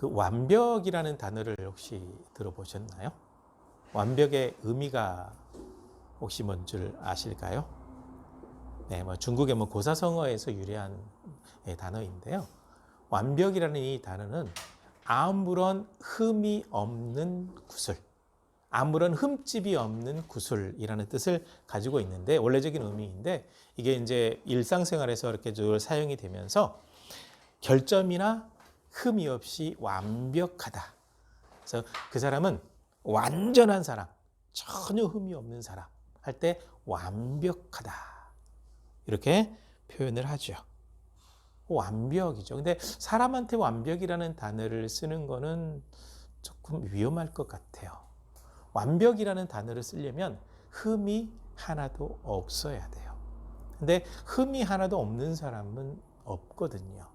그 완벽이라는 단어를 혹시 들어보셨나요? 완벽의 의미가 혹시 뭔 줄 아실까요? 네, 중국의 고사성어에서 유래한 단어인데요. 완벽이라는 이 단어는 아무런 흠이 없는 구슬, 아무런 흠집이 없는 구슬이라는 뜻을 가지고 있는데, 원래적인 의미인데, 이게 이제 일상생활에서 이렇게 늘 사용이 되면서 결점이나 흠이 없이 완벽하다. 그래서 그 사람은 완전한 사람, 전혀 흠이 없는 사람 할 때 완벽하다. 이렇게 표현을 하죠. 완벽이죠. 근데 사람한테 완벽이라는 단어를 쓰는 거는 조금 위험할 것 같아요. 완벽이라는 단어를 쓰려면 흠이 하나도 없어야 돼요. 근데 흠이 하나도 없는 사람은 없거든요.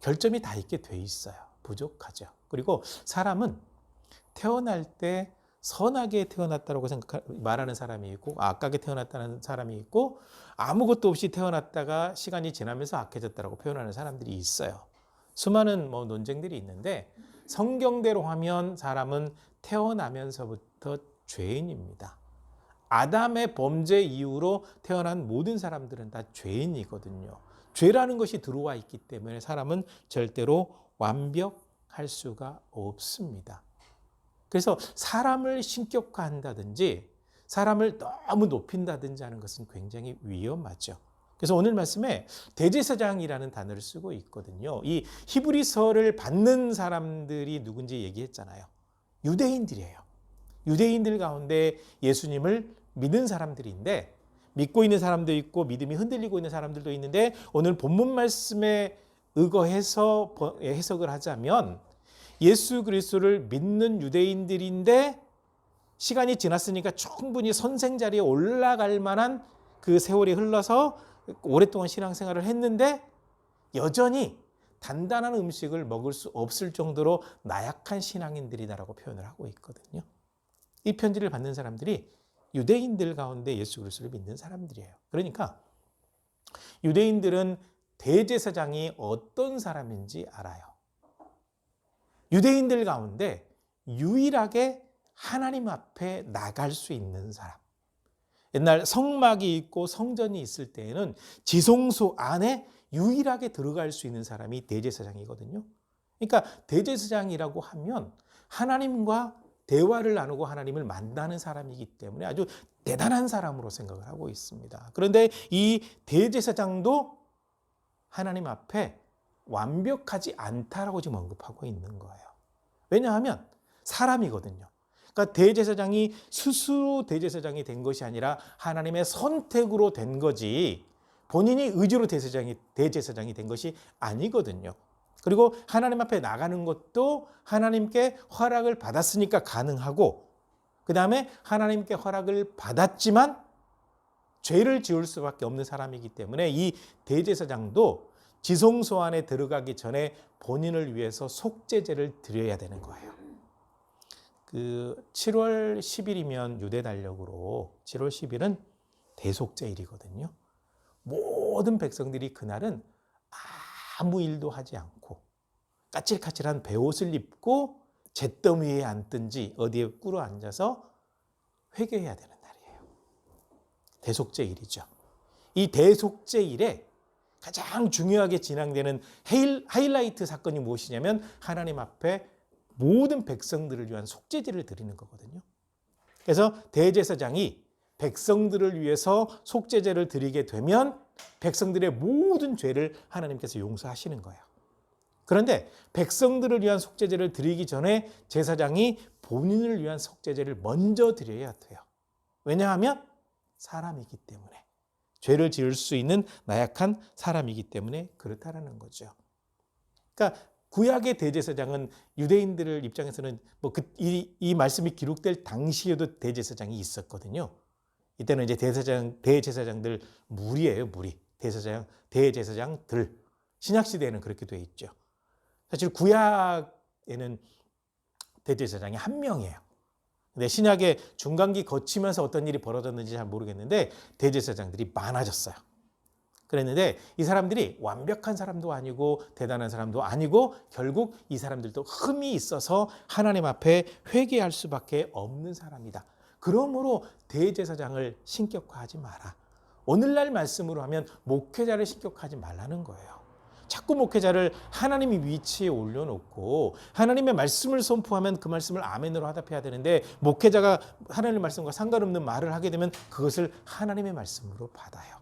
결점이 다 있게 돼 있어요. 부족하죠. 그리고 사람은 태어날 때 선하게 태어났다고 말하는 사람이 있고, 악하게 태어났다는 사람이 있고, 아무것도 없이 태어났다가 시간이 지나면서 악해졌다고 표현하는 사람들이 있어요. 수많은 논쟁들이 있는데, 성경대로 하면 사람은 태어나면서부터 죄인입니다. 아담의 범죄 이후로 태어난 모든 사람들은 다 죄인이거든요. 죄라는 것이 들어와 있기 때문에 사람은 절대로 완벽할 수가 없습니다. 그래서 사람을 신격화한다든지 사람을 너무 높인다든지 하는 것은 굉장히 위험하죠. 그래서 오늘 말씀에 대제사장이라는 단어를 쓰고 있거든요. 이 히브리서를 받는 사람들이 누군지 얘기했잖아요. 유대인들이에요. 유대인들 가운데 예수님을 믿는 사람들인데, 믿고 있는 사람도 있고 믿음이 흔들리고 있는 사람들도 있는데, 오늘 본문 말씀에 의거해서 해석을 하자면 예수 그리스도를 믿는 유대인들인데 시간이 지났으니까 충분히 선생 자리에 올라갈 만한 그 세월이 흘러서 오랫동안 신앙생활을 했는데 여전히 단단한 음식을 먹을 수 없을 정도로 나약한 신앙인들이다라고 표현을 하고 있거든요. 이 편지를 받는 사람들이 유대인들 가운데 예수 그리스도를 믿는 사람들이에요. 그러니까 유대인들은 대제사장이 어떤 사람인지 알아요. 유대인들 가운데 유일하게 하나님 앞에 나갈 수 있는 사람. 옛날 성막이 있고 성전이 있을 때에는 지성소 안에 유일하게 들어갈 수 있는 사람이 대제사장이거든요. 그러니까 대제사장이라고 하면 하나님과 대화를 나누고 하나님을 만나는 사람이기 때문에 아주 대단한 사람으로 생각을 하고 있습니다. 그런데 이 대제사장도 하나님 앞에 완벽하지 않다라고 지금 언급하고 있는 거예요. 왜냐하면 사람이거든요. 그러니까 대제사장이 스스로 대제사장이 된 것이 아니라 하나님의 선택으로 된 거지, 본인이 의지로 대제사장이 된 것이 아니거든요. 그리고 하나님 앞에 나가는 것도 하나님께 허락을 받았으니까 가능하고, 그 다음에 하나님께 허락을 받았지만 죄를 지을 수밖에 없는 사람이기 때문에 이 대제사장도 지성소 안에 들어가기 전에 본인을 위해서 속죄제를 드려야 되는 거예요. 7월 10일이면 유대 달력으로 7월 10일은 대속죄일이거든요. 모든 백성들이 그날은 아무 일도 하지 않고 까칠까칠한 베옷을 입고 잿더미에 앉든지 어디에 꿇어 앉아서 회개해야 되는 날이에요. 대속죄일이죠. 이 대속죄일에 가장 중요하게 진행되는 하이라이트 사건이 무엇이냐면 하나님 앞에 모든 백성들을 위한 속죄제를 드리는 거거든요. 그래서 대제사장이 백성들을 위해서 속죄제를 드리게 되면 백성들의 모든 죄를 하나님께서 용서하시는 거예요. 그런데 백성들을 위한 속죄제를 드리기 전에 제사장이 본인을 위한 속죄제를 먼저 드려야 돼요. 왜냐하면 사람이기 때문에, 죄를 지을 수 있는 나약한 사람이기 때문에 그렇다라는 거죠. 그러니까 구약의 대제사장은 유대인들 입장에서는 이 말씀이 기록될 당시에도 대제사장이 있었거든요. 이때는 이제 대제사장들 무리예요, 무리. 대제사장들. 신약 시대에는 그렇게 돼 있죠. 사실 구약에는 대제사장이 한 명이에요. 근데 신약의 중간기 거치면서 어떤 일이 벌어졌는지 잘 모르겠는데 대제사장들이 많아졌어요. 그랬는데 이 사람들이 완벽한 사람도 아니고 대단한 사람도 아니고 결국 이 사람들도 흠이 있어서 하나님 앞에 회개할 수밖에 없는 사람이다. 그러므로 대제사장을 신격화하지 마라. 오늘날 말씀으로 하면 목회자를 신격화하지 말라는 거예요. 자꾸 목회자를 하나님의 위치에 올려놓고 하나님의 말씀을 선포하면 그 말씀을 아멘으로 화답해야 되는데 목회자가 하나님의 말씀과 상관없는 말을 하게 되면 그것을 하나님의 말씀으로 받아요.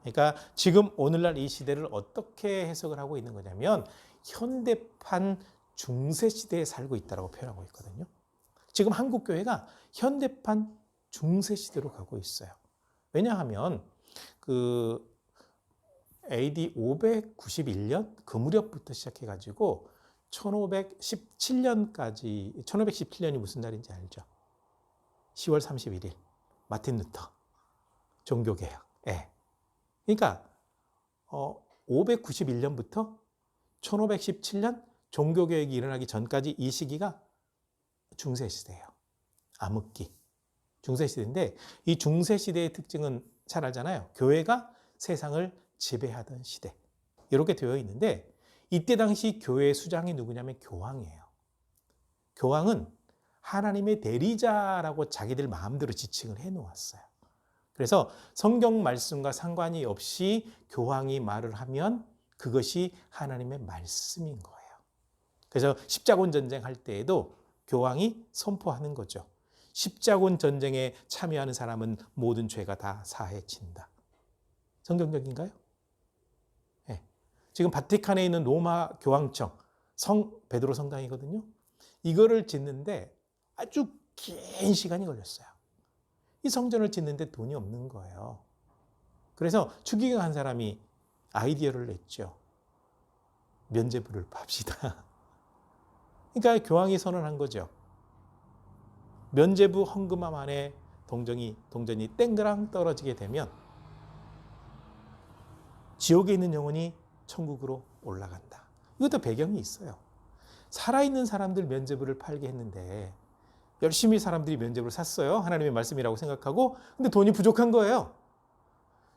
그러니까 지금 오늘날 이 시대를 어떻게 해석을 하고 있는 거냐면 현대판 중세시대에 살고 있다고 표현하고 있거든요. 지금 한국교회가 현대판 중세시대로 가고 있어요. 왜냐하면 AD 591년 그 무렵부터 시작해가지고 1517년까지 1517년이 무슨 날인지 알죠? 10월 31일 마틴 루터 종교개혁. 그러니까 591년부터 1517년 종교개혁이 일어나기 전까지 이 시기가 중세시대예요. 암흑기. 중세시대인데 이 중세시대의 특징은 잘 알잖아요. 교회가 세상을 지배하던 시대. 이렇게 되어 있는데 이때 당시 교회의 수장이 누구냐면 교황이에요. 교황은 하나님의 대리자라고 자기들 마음대로 지칭을 해놓았어요. 그래서 성경 말씀과 상관이 없이 교황이 말을 하면 그것이 하나님의 말씀인 거예요. 그래서 십자군 전쟁할 때에도 교황이 선포하는 거죠. 십자군 전쟁에 참여하는 사람은 모든 죄가 다 사해진다. 성경적인가요? 네. 지금 바티칸에 있는 로마 교황청 성 베드로 성당이거든요. 이거를 짓는데 아주 긴 시간이 걸렸어요. 이 성전을 짓는데 돈이 없는 거예요. 그래서 추기경 한 사람이 아이디어를 냈죠. 면죄부를 팝시다. 그러니까 교황이 선언한 거죠. 면죄부 헌금함 안에 동전이 땡그랑 떨어지게 되면 지옥에 있는 영혼이 천국으로 올라간다. 이것도 배경이 있어요. 살아있는 사람들 면죄부를 팔게 했는데 열심히 사람들이 면죄부를 샀어요. 하나님의 말씀이라고 생각하고. 근데 돈이 부족한 거예요.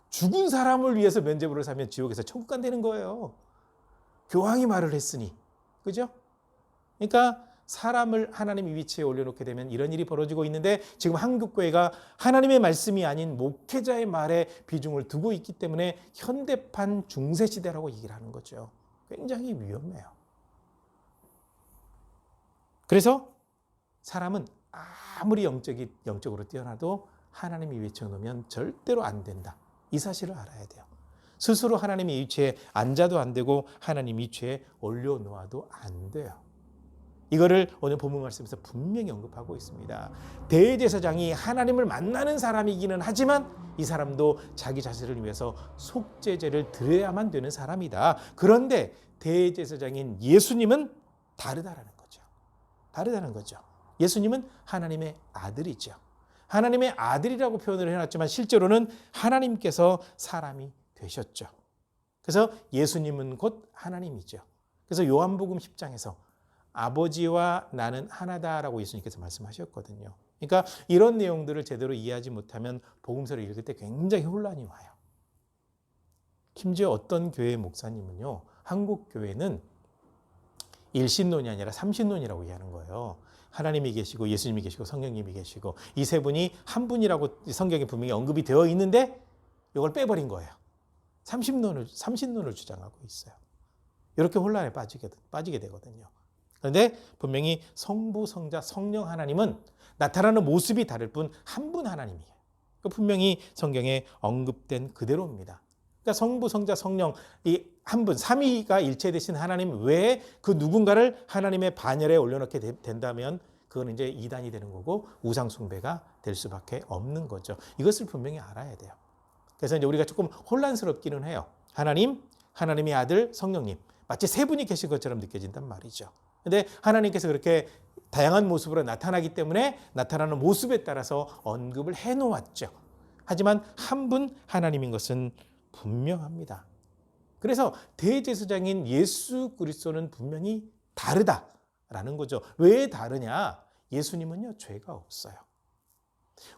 죽은 사람을 위해서 면죄부를 사면 지옥에서 천국 간다는 거예요. 교황이 말을 했으니. 그죠? 그러니까 사람을 하나님의 위치에 올려놓게 되면 이런 일이 벌어지고 있는데 지금 한국교회가 하나님의 말씀이 아닌 목회자의 말에 비중을 두고 있기 때문에 현대판 중세시대라고 얘기를 하는 거죠. 굉장히 위험해요. 그래서 사람은 아무리 영적으로 뛰어나도 하나님이 외쳐놓으면 절대로 안 된다. 이 사실을 알아야 돼요. 스스로 하나님의 위치에 앉아도 안 되고 하나님 위치에 올려놓아도 안 돼요. 이거를 오늘 본문 말씀에서 분명히 언급하고 있습니다. 대제사장이 하나님을 만나는 사람이기는 하지만 이 사람도 자기 자신을 위해서 속죄제를 드려야만 되는 사람이다. 그런데 대제사장인 예수님은 다르다라는 거죠. 다르다는 거죠. 예수님은 하나님의 아들이죠. 하나님의 아들이라고 표현을 해놨지만 실제로는 하나님께서 사람이 되셨죠. 그래서 예수님은 곧 하나님이죠. 그래서 요한복음 10장에서 아버지와 나는 하나다라고 예수님께서 말씀하셨거든요. 그러니까 이런 내용들을 제대로 이해하지 못하면 복음서를 읽을 때 굉장히 혼란이 와요. 심지어 어떤 교회 목사님은요, 한국 교회는 일신론이 아니라 삼신론이라고 얘기하는 거예요. 하나님이 계시고 예수님이 계시고 성령님이 계시고 이 세 분이 한 분이라고 성경에 분명히 언급이 되어 있는데 이걸 빼버린 거예요. 삼신론을 주장하고 있어요. 이렇게 혼란에 빠지게 되거든요. 그런데 분명히 성부, 성자, 성령 하나님은 나타나는 모습이 다를 뿐 한 분 하나님이에요. 분명히 성경에 언급된 그대로입니다. 그러니까 성부, 성자, 성령 이 한 분, 삼위가 일체되신 하나님 외에 그 누군가를 하나님의 반열에 올려놓게 된다면 그건 이제 이단이 되는 거고 우상 숭배가 될 수밖에 없는 거죠. 이것을 분명히 알아야 돼요. 그래서 이제 우리가 조금 혼란스럽기는 해요. 하나님, 하나님의 아들, 성령님 마치 세 분이 계신 것처럼 느껴진단 말이죠. 근데 하나님께서 그렇게 다양한 모습으로 나타나기 때문에 나타나는 모습에 따라서 언급을 해놓았죠. 하지만 한 분 하나님인 것은 분명합니다. 그래서 대제사장인 예수 그리스도는 분명히 다르다라는 거죠. 왜 다르냐? 예수님은요, 죄가 없어요.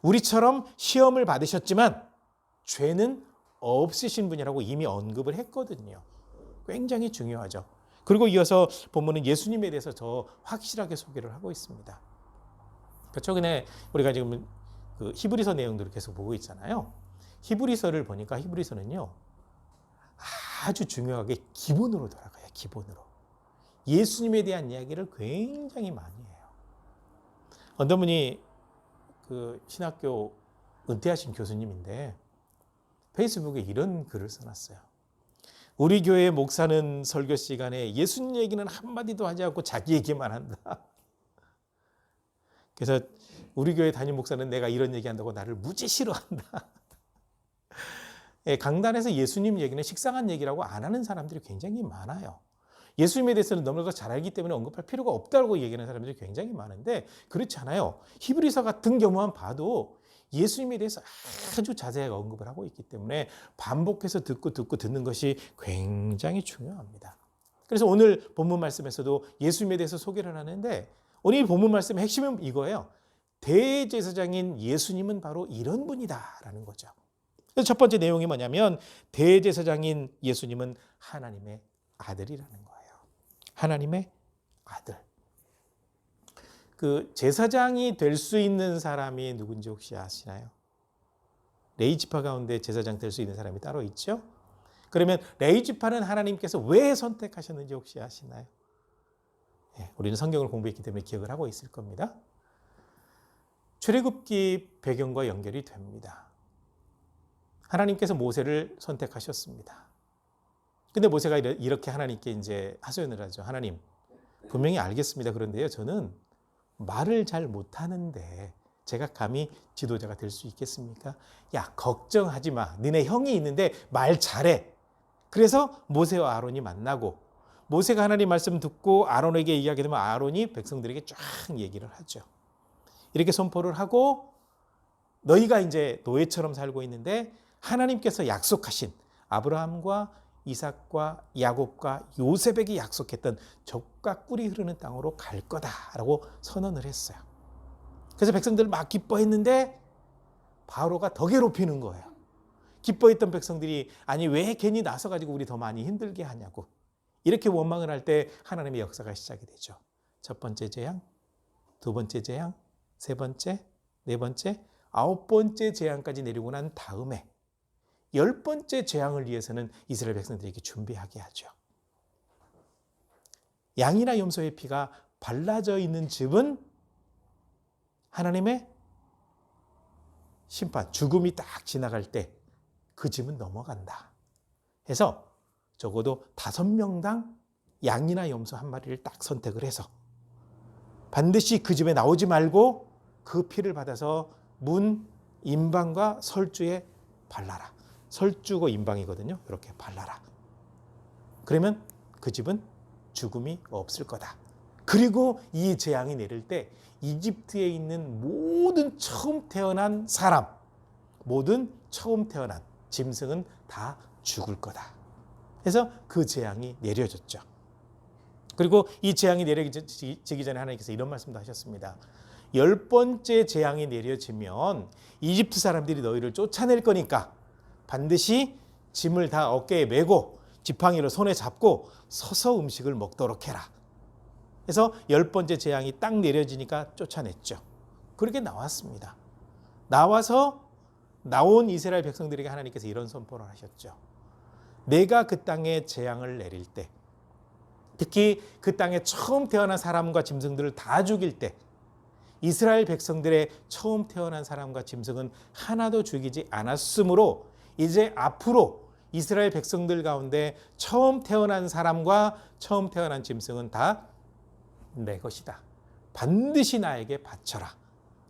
우리처럼 시험을 받으셨지만 죄는 없으신 분이라고 이미 언급을 했거든요. 굉장히 중요하죠. 그리고 이어서 본문은 예수님에 대해서 더 확실하게 소개를 하고 있습니다. 최근에 우리가 지금 그 히브리서 내용들을 계속 보고 있잖아요. 히브리서를 보니까 히브리서는요, 아주 중요하게 기본으로 돌아가요. 기본으로. 예수님에 대한 이야기를 굉장히 많이 해요. 어떤 분이 그 신학교 은퇴하신 교수님인데 페이스북에 이런 글을 써놨어요. 우리 교회 목사는 설교 시간에 예수님 얘기는 한마디도 하지 않고 자기 얘기만 한다. 그래서 우리 교회 담임 목사는 내가 이런 얘기한다고 나를 무지 싫어한다. 강단에서 예수님 얘기는 식상한 얘기라고 안 하는 사람들이 굉장히 많아요. 예수님에 대해서는 너무나 잘 알기 때문에 언급할 필요가 없다고 얘기하는 사람들이 굉장히 많은데 그렇지 않아요. 히브리서 같은 경우만 봐도 예수님에 대해서 아주 자세하게 언급을 하고 있기 때문에 반복해서 듣고 듣는 것이 굉장히 중요합니다. 그래서 오늘 본문 말씀에서도 예수님에 대해서 소개를 하는데 오늘 본문 말씀의 핵심은 이거예요. 대제사장인 예수님은 바로 이런 분이다라는 거죠. 그래서 첫 번째 내용이 뭐냐면 대제사장인 예수님은 하나님의 아들이라는 거예요. 하나님의 아들. 그 제사장이 될 수 있는 사람이 누군지 혹시 아시나요? 레위 지파 가운데 제사장 될 수 있는 사람이 따로 있죠? 그러면 레위 지파는 하나님께서 왜 선택하셨는지 혹시 아시나요? 우리는 성경을 공부했기 때문에 기억을 하고 있을 겁니다. 출애굽기 배경과 연결이 됩니다. 하나님께서 모세를 선택하셨습니다. 근데 모세가 이렇게 하나님께 이제 하소연을 하죠. 하나님, 분명히 알겠습니다. 그런데요, 저는 말을 잘 못하는데 제가 감히 지도자가 될 수 있겠습니까? 야, 걱정하지 마. 너네 형이 있는데 말 잘해. 그래서 모세와 아론이 만나고 모세가 하나님 말씀 듣고 아론에게 이야기 되면 아론이 백성들에게 쫙 얘기를 하죠. 이렇게 선포를 하고 너희가 이제 노예처럼 살고 있는데 하나님께서 약속하신 아브라함과 이삭과 야곱과 요셉에게 약속했던 젖과 꿀이 흐르는 땅으로 갈 거다라고 선언을 했어요. 그래서 백성들 막 기뻐했는데 바로가 더 괴롭히는 거예요. 기뻐했던 백성들이 아니 왜 괜히 나서가지고 우리 더 많이 힘들게 하냐고 이렇게 원망을 할 때 하나님의 역사가 시작이 되죠. 첫 번째 재앙, 두 번째 재앙, 세 번째, 네 번째, 아홉 번째 재앙까지 내리고 난 다음에 열 번째 재앙을 위해서는 이스라엘 백성들에게 준비하게 하죠. 양이나 염소의 피가 발라져 있는 집은 하나님의 심판, 죽음이 딱 지나갈 때 그 집은 넘어간다. 해서 적어도 5명당 양이나 염소 한 마리를 딱 선택을 해서 반드시 그 집에 나오지 말고 그 피를 받아서 문, 임방과 설주에 발라라. 설주고 임방이거든요. 이렇게 발라라. 그러면 그 집은 죽음이 없을 거다. 그리고 이 재앙이 내릴 때 이집트에 있는 모든 처음 태어난 사람, 모든 처음 태어난 짐승은 다 죽을 거다. 그래서 그 재앙이 내려졌죠. 그리고 이 재앙이 내려지기 전에 하나님께서 이런 말씀도 하셨습니다. 10번째 재앙이 내려지면 이집트 사람들이 너희를 쫓아낼 거니까 반드시 짐을 다 어깨에 메고 지팡이를 손에 잡고 서서 음식을 먹도록 해라. 그래서 10번째 재앙이 딱 내려지니까 쫓아냈죠. 그렇게 나왔습니다. 나온 이스라엘 백성들에게 하나님께서 이런 선포를 하셨죠. 내가 그 땅에 재앙을 내릴 때, 특히 그 땅에 처음 태어난 사람과 짐승들을 다 죽일 때 이스라엘 백성들의 처음 태어난 사람과 짐승은 하나도 죽이지 않았으므로 이제 앞으로 이스라엘 백성들 가운데 처음 태어난 사람과 처음 태어난 짐승은 다 내 것이다. 반드시 나에게 바쳐라.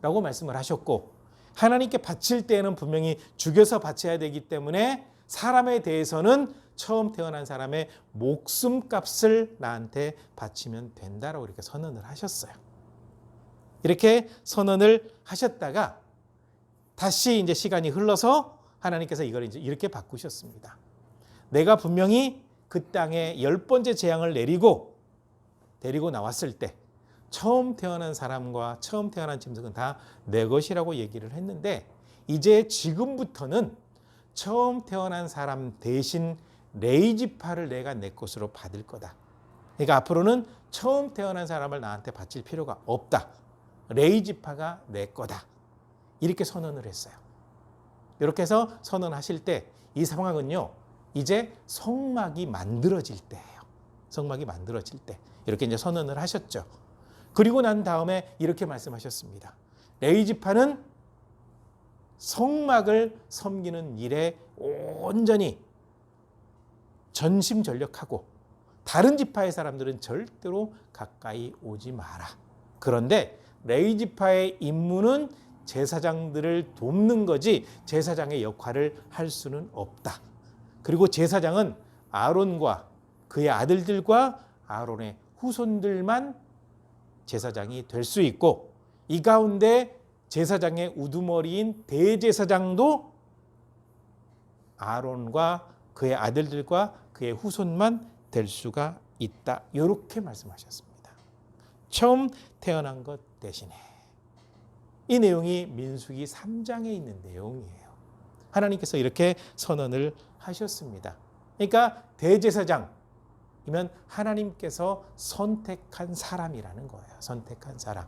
라고 말씀을 하셨고 하나님께 바칠 때에는 분명히 죽여서 바쳐야 되기 때문에 사람에 대해서는 처음 태어난 사람의 목숨값을 나한테 바치면 된다라고 이렇게 선언을 하셨어요. 이렇게 선언을 하셨다가 다시 이제 시간이 흘러서 하나님께서 이걸 이제 이렇게 바꾸셨습니다. 내가 분명히 그 땅에 10번째 재앙을 데리고 나왔을 때 처음 태어난 사람과 처음 태어난 짐승은 다 내 것이라고 얘기를 했는데 이제 지금부터는 처음 태어난 사람 대신 레위지파를 내가 내 것으로 받을 거다. 그러니까 앞으로는 처음 태어난 사람을 나한테 바칠 필요가 없다. 레위지파가 내 거다. 이렇게 선언을 했어요. 이렇게 해서 선언하실 때 이 상황은요, 이제 성막이 만들어질 때예요. 성막이 만들어질 때 이렇게 이제 선언을 하셨죠. 그리고 난 다음에 이렇게 말씀하셨습니다. 레위지파는 성막을 섬기는 일에 온전히 전심전력하고 다른 지파의 사람들은 절대로 가까이 오지 마라. 그런데 레위지파의 임무는 제사장들을 돕는 거지 제사장의 역할을 할 수는 없다. 그리고 제사장은 아론과 그의 아들들과 아론의 후손들만 제사장이 될 수 있고, 이 가운데 제사장의 우두머리인 대제사장도 아론과 그의 아들들과 그의 후손만 될 수가 있다. 이렇게 말씀하셨습니다. 처음 태어난 것 대신에. 이 내용이 민수기 3장에 있는 내용이에요. 하나님께서 이렇게 선언을 하셨습니다. 그러니까 대제사장이면 하나님께서 선택한 사람이라는 거예요. 선택한 사람.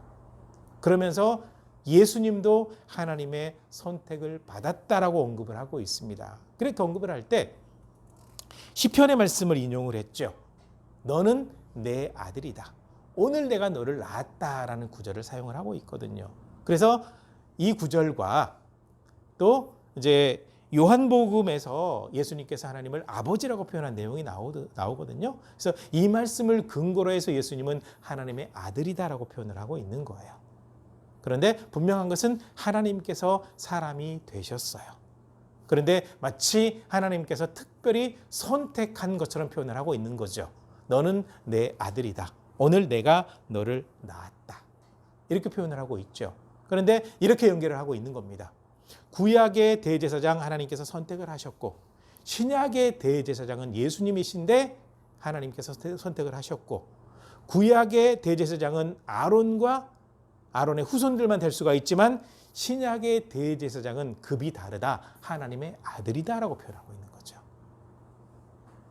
그러면서 예수님도 하나님의 선택을 받았다라고 언급을 하고 있습니다. 그렇게 언급을 할 때 시편의 말씀을 인용을 했죠. 너는 내 아들이다. 오늘 내가 너를 낳았다라는 구절을 사용을 하고 있거든요. 그래서 이 구절과 또 이제 요한복음에서 예수님께서 하나님을 아버지라고 표현한 내용이 나오거든요. 그래서 이 말씀을 근거로 해서 예수님은 하나님의 아들이다라고 표현을 하고 있는 거예요. 그런데 분명한 것은 하나님께서 사람이 되셨어요. 그런데 마치 하나님께서 특별히 선택한 것처럼 표현을 하고 있는 거죠. 너는 내 아들이다. 오늘 내가 너를 낳았다. 이렇게 표현을 하고 있죠. 그런데 이렇게 연결을 하고 있는 겁니다. 구약의 대제사장 하나님께서 선택을 하셨고, 신약의 대제사장은 예수님이신데 하나님께서 선택을 하셨고, 구약의 대제사장은 아론과 아론의 후손들만 될 수가 있지만 신약의 대제사장은 급이 다르다. 하나님의 아들이다라고 표현하고 있는 거죠.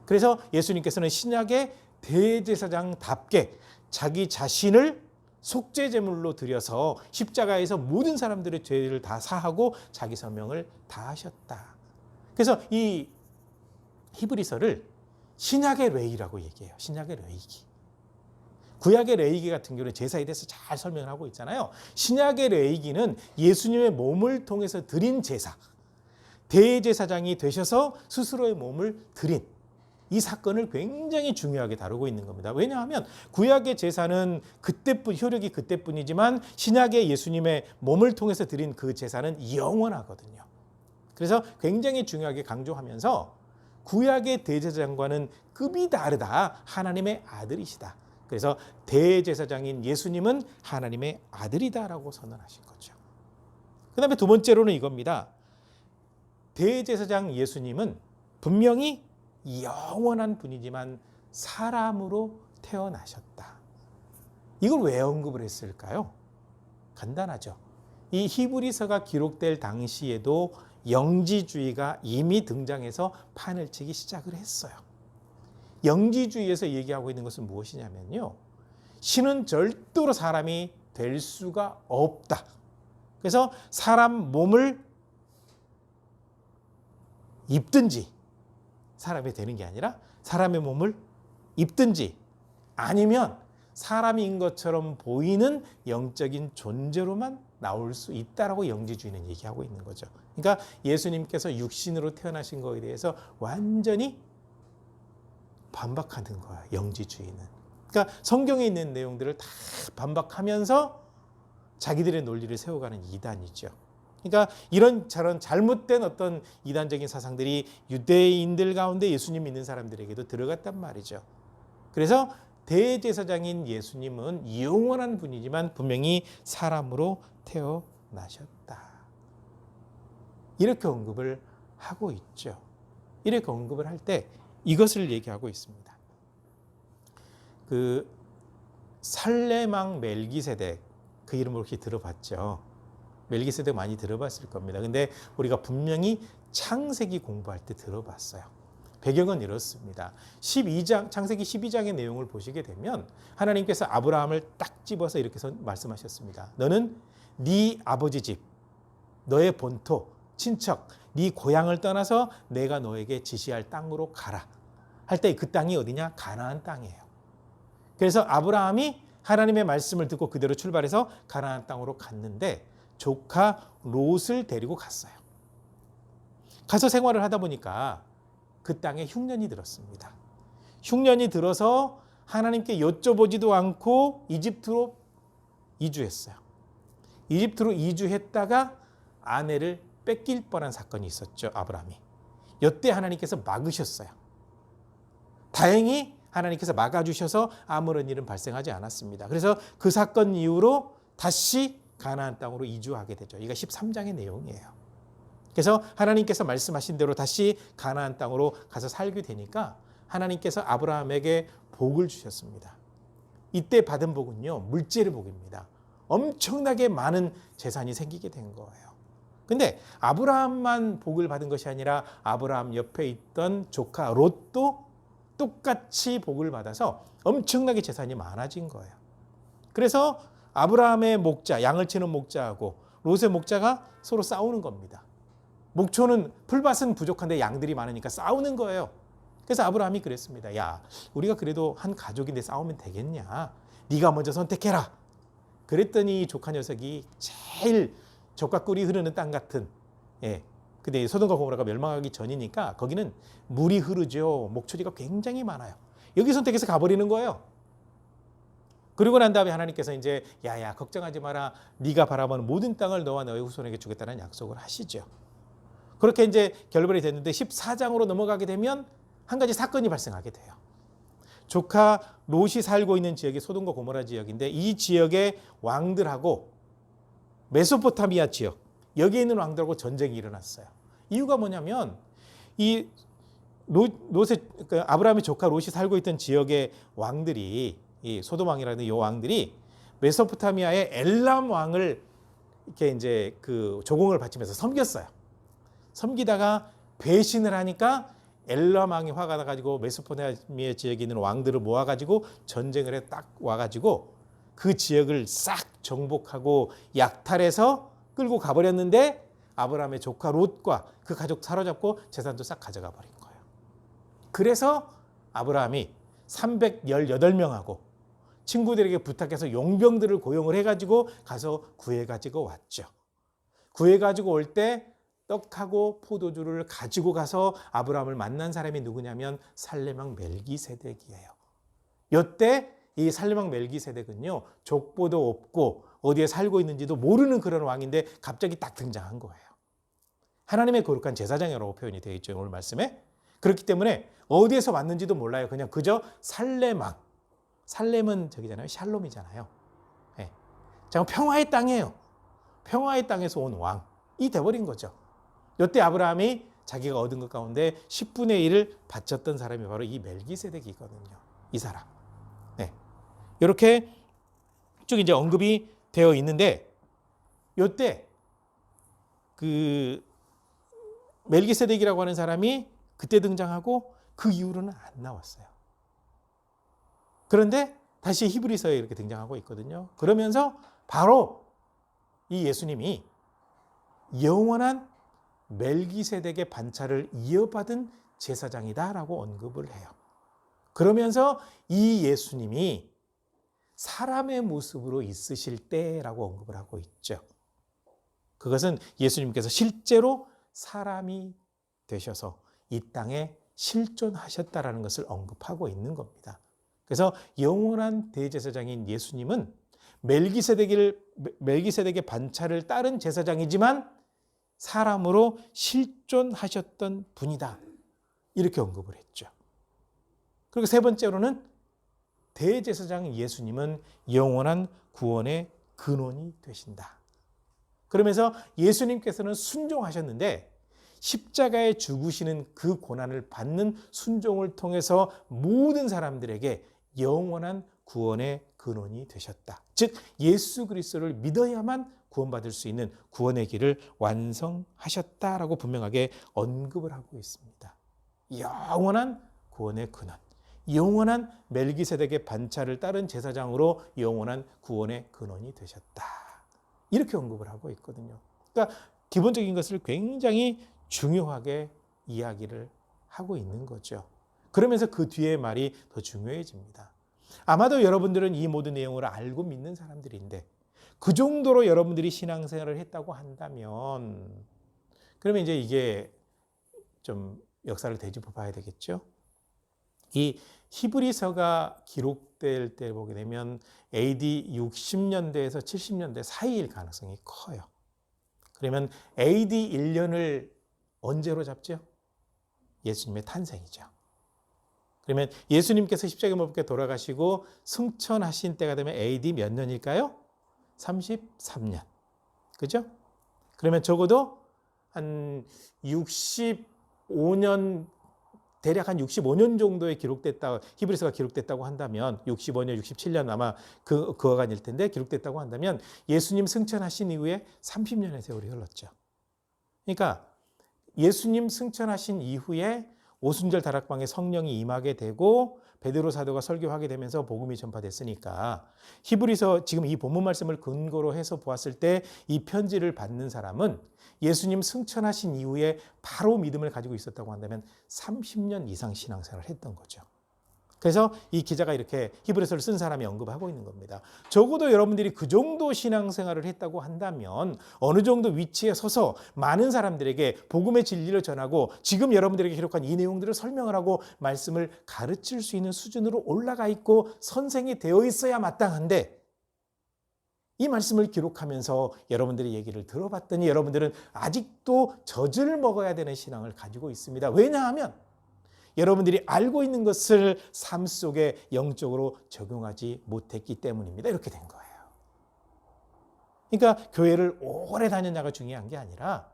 그래서 예수님께서는 신약의 대제사장답게 자기 자신을 속죄제물로 드려서 십자가에서 모든 사람들의 죄를 다 사하고 자기 사명을 다하셨다. 그래서 이 히브리서를 신약의 레위라고 얘기해요. 신약의 레위기. 구약의 레위기 같은 경우는 제사에 대해서 잘 설명을 하고 있잖아요. 신약의 레위기는 예수님의 몸을 통해서 드린 제사, 대제사장이 되셔서 스스로의 몸을 드린 이 사건을 굉장히 중요하게 다루고 있는 겁니다. 왜냐하면 구약의 제사는 효력이 그때뿐이지만 신약의 예수님의 몸을 통해서 드린 그 제사는 영원하거든요. 그래서 굉장히 중요하게 강조하면서 구약의 대제사장과는 급이 다르다. 하나님의 아들이시다. 그래서 대제사장인 예수님은 하나님의 아들이다라고 선언하신 거죠. 그 다음에 두 번째로는 이겁니다. 대제사장 예수님은 분명히 영원한 분이지만 사람으로 태어나셨다. 이걸 왜 언급을 했을까요? 간단하죠. 이 히브리서가 기록될 당시에도 영지주의가 이미 등장해서 판을 치기 시작을 했어요. 영지주의에서 얘기하고 있는 것은 무엇이냐면요. 신은 절대로 사람이 될 수가 없다. 그래서 사람 몸을 입든지 사람이 되는 게 아니라 사람의 몸을 입든지 아니면 사람인 것처럼 보이는 영적인 존재로만 나올 수 있다라고 영지주의는 얘기하고 있는 거죠. 그러니까 예수님께서 육신으로 태어나신 거에 대해서 완전히 반박하는 거야, 영지주의는. 그러니까 성경에 있는 내용들을 다 반박하면서 자기들의 논리를 세워가는 이단이죠. 그러니까 이런저런 잘못된 어떤 이단적인 사상들이 유대인들 가운데 예수님 믿는 사람들에게도 들어갔단 말이죠. 그래서 대제사장인 예수님은 영원한 분이지만 분명히 사람으로 태어나셨다. 이렇게 언급을 하고 있죠. 이렇게 언급을 할 때 이것을 얘기하고 있습니다. 그 살레망 멜기세덱, 그 이름을 혹시 들어봤죠? 멜기세덱 많이 들어봤을 겁니다. 근데 우리가 분명히 창세기 공부할 때 들어봤어요. 배경은 이렇습니다. 12장, 창세기 12장의 내용을 보시게 되면 하나님께서 아브라함을 딱 집어서 이렇게 말씀하셨습니다. 너는 네 아버지 집, 너의 본토, 친척, 네 고향을 떠나서 내가 너에게 지시할 땅으로 가라. 할 때 그 땅이 어디냐? 가나안 땅이에요. 그래서 아브라함이 하나님의 말씀을 듣고 그대로 출발해서 가나안 땅으로 갔는데 조카 롯을 데리고 갔어요. 가서 생활을 하다 보니까 그 땅에 흉년이 들었습니다. 흉년이 들어서 하나님께 여쭤보지도 않고 이집트로 이주했어요. 이집트로 이주했다가 아내를 뺏길 뻔한 사건이 있었죠. 아브라함이. 이때 하나님께서 막으셨어요. 다행히 하나님께서 막아주셔서 아무런 일은 발생하지 않았습니다. 그래서 그 사건 이후로 다시 가나안 땅으로 이주하게 되죠. 이게 13장의 내용이에요. 그래서 하나님께서 말씀하신 대로 다시 가나안 땅으로 가서 살게 되니까 하나님께서 아브라함에게 복을 주셨습니다. 이때 받은 복은요, 물질의 복입니다. 엄청나게 많은 재산이 생기게 된 거예요. 근데 아브라함만 복을 받은 것이 아니라 아브라함 옆에 있던 조카 롯도 똑같이 복을 받아서 엄청나게 재산이 많아진 거예요. 그래서 아브라함의 목자, 양을 치는 목자하고 롯의 목자가 서로 싸우는 겁니다. 목초는 풀밭은 부족한데 양들이 많으니까 싸우는 거예요. 그래서 아브라함이 그랬습니다. 야, 우리가 그래도 한 가족인데 싸우면 되겠냐? 네가 먼저 선택해라. 그랬더니 조카 녀석이 제일 젖과 꿀이 흐르는 땅 같은, 근데 소돔과 고모라가 멸망하기 전이니까 거기는 물이 흐르죠. 목초지가 굉장히 많아요. 여기 선택해서 가버리는 거예요. 그리고 난 다음에 하나님께서 이제 야야 걱정하지 마라. 네가 바라보는 모든 땅을 너와 너의 후손에게 주겠다는 약속을 하시죠. 그렇게 이제 결별이 됐는데 14장으로 넘어가게 되면 한 가지 사건이 발생하게 돼요. 조카 롯이 살고 있는 지역이 소돔과 고모라 지역인데 이 지역의 왕들하고 메소포타미아 지역, 여기에 있는 왕들하고 전쟁이 일어났어요. 이유가 뭐냐면 이 롯의 아브라함의 조카 롯이 살고 있던 지역의 왕들이, 이 소돔 왕이라는 이 왕들이 메소포타미아의 엘람 왕을 이렇게 이제 그 조공을 바치면서 섬겼어요. 섬기다가 배신을 하니까 엘람 왕이 화가 나가지고 메소포타미아 지역에 있는 왕들을 모아가지고 전쟁을 해 딱 와가지고 그 지역을 싹 정복하고 약탈해서 끌고 가버렸는데 아브라함의 조카 롯과 그 가족 사로잡고 재산도 싹 가져가 버린 거예요. 그래서 아브라함이 318명하고 친구들에게 부탁해서 용병들을 고용을 해가지고 가서 구해가지고 왔죠. 구해가지고 올 때 떡하고 포도주를 가지고 가서 아브라함을 만난 사람이 누구냐면 살레망 멜기세덱이에요. 이때 이 살레망 멜기세덱은요, 족보도 없고 어디에 살고 있는지도 모르는 그런 왕인데 갑자기 딱 등장한 거예요. 하나님의 거룩한 제사장이라고 표현이 되어 있죠, 오늘 말씀에. 그렇기 때문에 어디에서 왔는지도 몰라요. 그냥 그저 살레망. 살렘은 저기잖아요, 샬롬이잖아요. 네. 평화의 땅이에요. 평화의 땅에서 온 왕이 돼버린 거죠. 이때 아브라함이 자기가 얻은 것 가운데 10분의 1을 바쳤던 사람이 바로 이 멜기세덱이거든요. 이 사람. 네. 이렇게 쭉 이제 언급이 되어 있는데, 이때 그 멜기세덱이라고 하는 사람이 그때 등장하고 그 이후로는 안 나왔어요. 그런데 다시 히브리서에 이렇게 등장하고 있거든요. 그러면서 바로 이 예수님이 영원한 멜기세덱의 반차를 이어받은 제사장이다라고 언급을 해요. 그러면서 이 예수님이 사람의 모습으로 있으실 때라고 언급을 하고 있죠. 그것은 예수님께서 실제로 사람이 되셔서 이 땅에 실존하셨다라는 것을 언급하고 있는 겁니다. 그래서 영원한 대제사장인 예수님은 멜기세덱의 반차를 따른 제사장이지만 사람으로 실존하셨던 분이다. 이렇게 언급을 했죠. 그리고 세 번째로는 대제사장 예수님은 영원한 구원의 근원이 되신다. 그러면서 예수님께서는 순종하셨는데 십자가에 죽으시는 그 고난을 받는 순종을 통해서 모든 사람들에게 영원한 구원의 근원이 되셨다. 즉 예수 그리스도를 믿어야만 구원받을 수 있는 구원의 길을 완성하셨다라고 분명하게 언급을 하고 있습니다. 영원한 구원의 근원, 영원한 멜기세덱의 반차를 따른 제사장으로 영원한 구원의 근원이 되셨다. 이렇게 언급을 하고 있거든요. 그러니까 기본적인 것을 굉장히 중요하게 이야기를 하고 있는 거죠. 그러면서 그 뒤에 말이 더 중요해집니다. 아마도 여러분들은 이 모든 내용을 알고 믿는 사람들인데 그 정도로 여러분들이 신앙생활을 했다고 한다면 그러면 이제 이게 좀 역사를 되짚어 봐야 되겠죠. 이 히브리서가 기록될 때 보게 되면 AD 60년대에서 70년대 사이일 가능성이 커요. 그러면 AD 1년을 언제로 잡죠? 예수님의 탄생이죠. 그러면 예수님께서 십자가에 못 박혀 돌아가시고 승천하신 때가 되면 AD 몇 년일까요? 33년. 그죠? 그러면 적어도 한 65년, 대략 한 65년 정도에 기록됐다, 히브리서가 기록됐다고 한다면 65년, 67년 아마 그 어간일 텐데 기록됐다고 한다면 예수님 승천하신 이후에 30년의 세월이 흘렀죠. 그러니까 예수님 승천하신 이후에 오순절 다락방에 성령이 임하게 되고 베드로 사도가 설교하게 되면서 복음이 전파됐으니까 히브리서 지금 이 본문 말씀을 근거로 해서 보았을 때 이 편지를 받는 사람은 예수님 승천하신 이후에 바로 믿음을 가지고 있었다고 한다면 30년 이상 신앙생활을 했던 거죠. 그래서 이 기자가 이렇게 히브리서를 쓴 사람이 언급하고 있는 겁니다. 적어도 여러분들이 그 정도 신앙생활을 했다고 한다면 어느 정도 위치에 서서 많은 사람들에게 복음의 진리를 전하고 지금 여러분들에게 기록한 이 내용들을 설명을 하고 말씀을 가르칠 수 있는 수준으로 올라가 있고 선생이 되어 있어야 마땅한데 이 말씀을 기록하면서 여러분들의 얘기를 들어봤더니 여러분들은 아직도 젖을 먹어야 되는 신앙을 가지고 있습니다. 왜냐하면 여러분들이 알고 있는 것을 삶 속에 영적으로 적용하지 못했기 때문입니다. 이렇게 된 거예요. 그러니까 교회를 오래 다녔냐가 중요한 게 아니라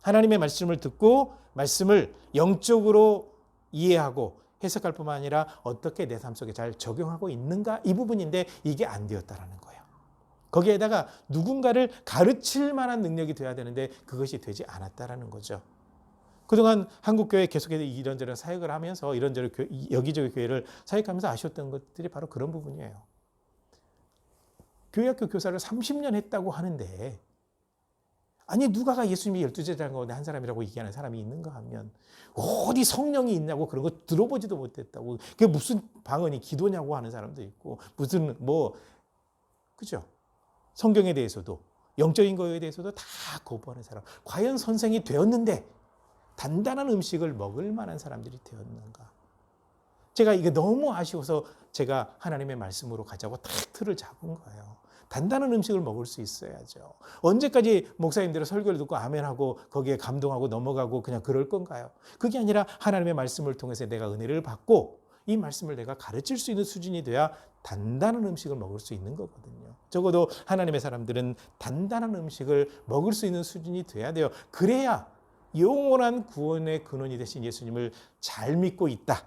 하나님의 말씀을 듣고 말씀을 영적으로 이해하고 해석할 뿐만 아니라 어떻게 내 삶 속에 잘 적용하고 있는가 이 부분인데 이게 안 되었다라는 거예요. 거기에다가 누군가를 가르칠 만한 능력이 돼야 되는데 그것이 되지 않았다라는 거죠. 그동안 한국교회 계속해서 이런저런 사역을 하면서 이런저런 여기저기 교회를 사역하면서 아쉬웠던 것들이 바로 그런 부분이에요. 교회학교 교사를 30년 했다고 하는데 아니 누가가 예수님이 12제자 가운데 한 사람이라고 얘기하는 사람이 있는가 하면 어디 성령이 있냐고 그런 거 들어보지도 못했다고 그게 무슨 방언이 기도냐고 하는 사람도 있고 무슨 그죠? 성경에 대해서도 영적인 거에 대해서도 다 거부하는 사람. 과연 선생이 되었는데 단단한 음식을 먹을 만한 사람들이 되었는가? 제가 이게 너무 아쉬워서 제가 하나님의 말씀으로 가자고 딱 틀을 잡은 거예요. 단단한 음식을 먹을 수 있어야죠. 언제까지 목사님들의 설교를 듣고 아멘하고 거기에 감동하고 넘어가고 그냥 그럴 건가요? 그게 아니라 하나님의 말씀을 통해서 내가 은혜를 받고 이 말씀을 내가 가르칠 수 있는 수준이 돼야 단단한 음식을 먹을 수 있는 거거든요. 적어도 하나님의 사람들은 단단한 음식을 먹을 수 있는 수준이 돼야 돼요. 그래야 영원한 구원의 근원이 되신 예수님을 잘 믿고 있다.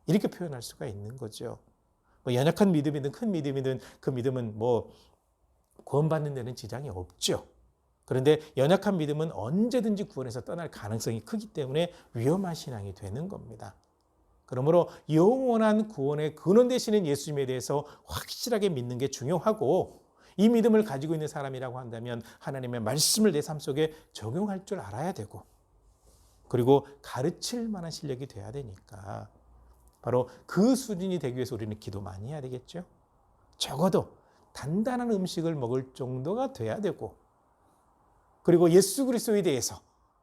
이렇게 표현할 수가 있는 거죠. 연약한 믿음이든 큰 믿음이든 그 믿음은 구원받는 데는 지장이 없죠. 그런데 연약한 믿음은 언제든지 구원에서 떠날 가능성이 크기 때문에 위험한 신앙이 되는 겁니다. 그러므로 영원한 구원의 근원 되시는 예수님에 대해서 확실하게 믿는 게 중요하고 이 믿음을 가지고 있는 사람이라고 한다면 하나님의 말씀을 내 삶 속에 적용할 줄 알아야 되고 그리고 가르칠 만한 실력이 돼야 되니까 바로 그 수준이 되기 위해서 우리는 기도 많이 해야 되겠죠. 적어도 단단한 음식을 먹을 정도가 돼야 되고 그리고 예수 그리스도에 대해서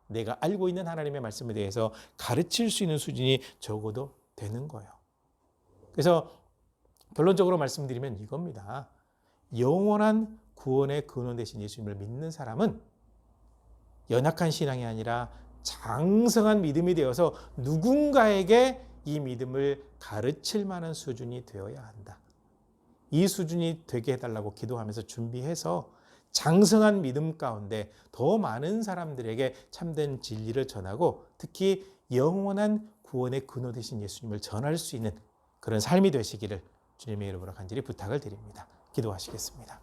내가 알고 있는 하나님의 말씀에 대해서 가르칠 수 있는 수준이 적어도 되는 거예요. 그래서 결론적으로 말씀드리면 이겁니다. 영원한 구원의 근원 되신 예수님을 믿는 사람은 연약한 신앙이 아니라 장성한 믿음이 되어서 누군가에게 이 믿음을 가르칠 만한 수준이 되어야 한다. 이 수준이 되게 해달라고 기도하면서 준비해서 장성한 믿음 가운데 더 많은 사람들에게 참된 진리를 전하고 특히 영원한 구원의 근원 되신 예수님을 전할 수 있는 그런 삶이 되시기를 주님의 이름으로 간절히 부탁을 드립니다. 기도하시겠습니다.